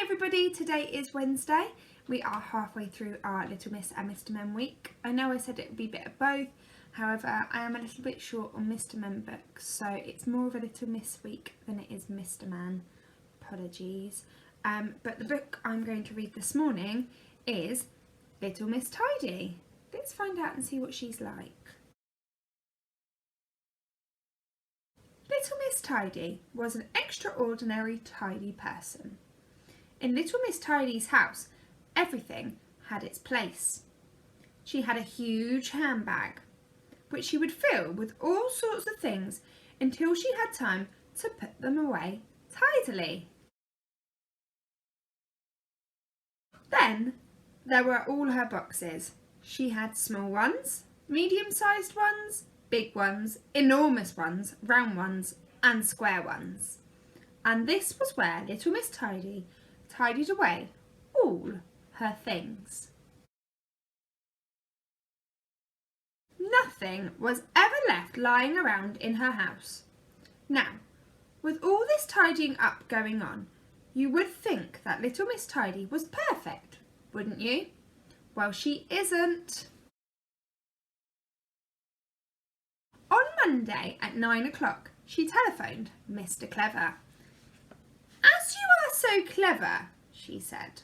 Hi everybody, today is Wednesday. We are halfway through our Little Miss and Mr Men week. I know I said it would be a bit of both, however I am a little bit short on Mr Men books, so it's more of a Little Miss week than it is Mr Man. Apologies. But the book I'm going to read this morning is Little Miss Tidy. Let's find out and see what she's like. Little Miss Tidy was an extraordinary tidy person. In Little Miss Tidy's house, everything had its place. She had a huge handbag, which she would fill with all sorts of things until she had time to put them away tidily. Then there were all her boxes. She had small ones, medium-sized ones, big ones, enormous ones, round ones and square ones. And this was where Little Miss Tidy tidied away all her things. Nothing was ever left lying around in her house. Now, with all this tidying up going on, you would think that Little Miss Tidy was perfect, wouldn't you? Well, she isn't. On Monday at 9 o'clock, she telephoned Mr. Clever. "As you are so clever," she said,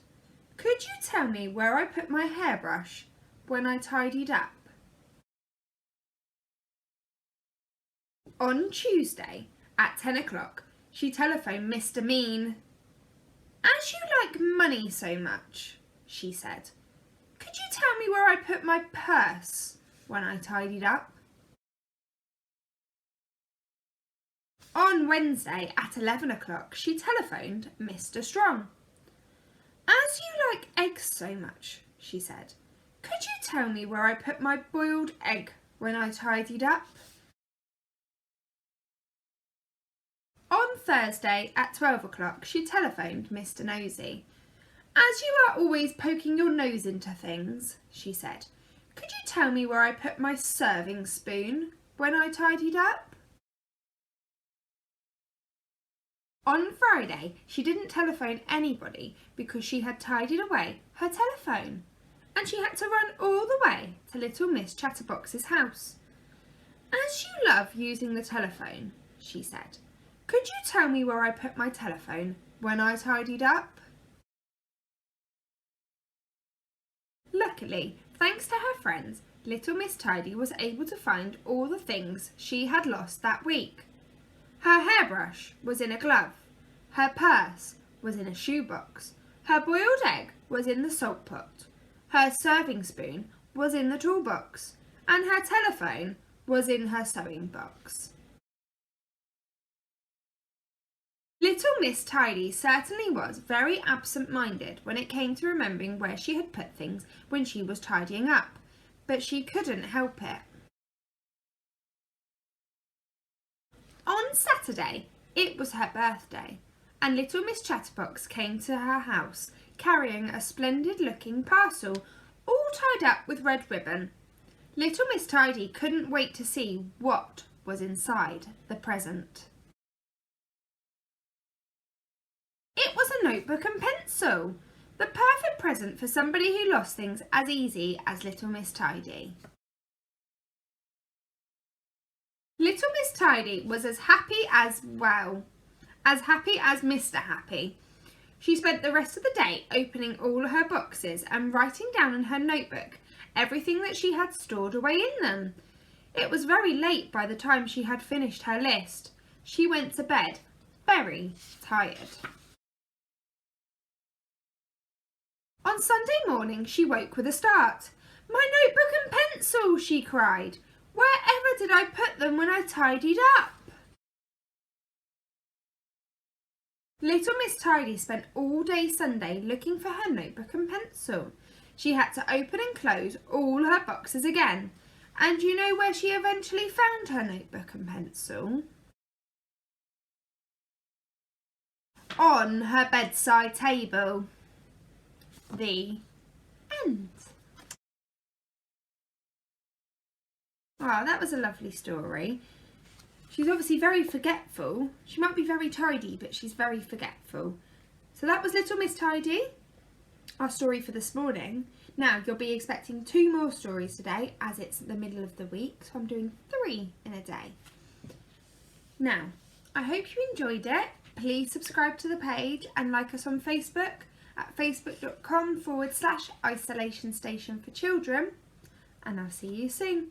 "could you tell me where I put my hairbrush when I tidied up?" On Tuesday at 10 o'clock, she telephoned Mr. Mean. "As you like money so much," she said, "could you tell me where I put my purse when I tidied up?" On Wednesday at 11 o'clock, she telephoned Mr. Strong. "As you like eggs so much," she said, "could you tell me where I put my boiled egg when I tidied up?" On Thursday at 12 o'clock, she telephoned Mr. Nosy. "As you are always poking your nose into things," she said, "could you tell me where I put my serving spoon when I tidied up?" On Friday, she didn't telephone anybody because she had tidied away her telephone, and she had to run all the way to Little Miss Chatterbox's house. "As you love using the telephone," she said, "could you tell me where I put my telephone when I tidied up?" Luckily, thanks to her friends, Little Miss Tidy was able to find all the things she had lost that week. Her hairbrush was in a glove, her purse was in a shoebox, her boiled egg was in the salt pot, her serving spoon was in the toolbox, and her telephone was in her sewing box. Little Miss Tidy certainly was very absent-minded when it came to remembering where she had put things when she was tidying up, but she couldn't help it. On Saturday, it was her birthday, and Little Miss Chatterbox came to her house carrying a splendid-looking parcel all tied up with red ribbon. Little Miss Tidy couldn't wait to see what was inside the present. It was a notebook and pencil, the perfect present for somebody who lost things as easy as Little Miss Tidy. Little Miss Tidy was as happy as Mr. Happy. She spent the rest of the day opening all her boxes and writing down in her notebook everything that she had stored away in them. It was very late by the time she had finished her list. She went to bed very tired. On Sunday morning, she woke with a start. "My notebook and pencil!" she cried. "Wherever did I put them when I tidied up?" Little Miss Tidy spent all day Sunday looking for her notebook and pencil. She had to open and close all her boxes again. And you know where she eventually found her notebook and pencil? On her bedside table. The end. Wow, that was a lovely story. She's obviously very forgetful. She might be very tidy, but she's very forgetful. So that was Little Miss Tidy, our story for this morning. Now you'll be expecting 2 more stories today as it's the middle of the week, so I'm doing 3 in a day. Now, I hope you enjoyed it. Please subscribe to the page and like us on Facebook at facebook.com/isolation station for children, and I'll see you soon.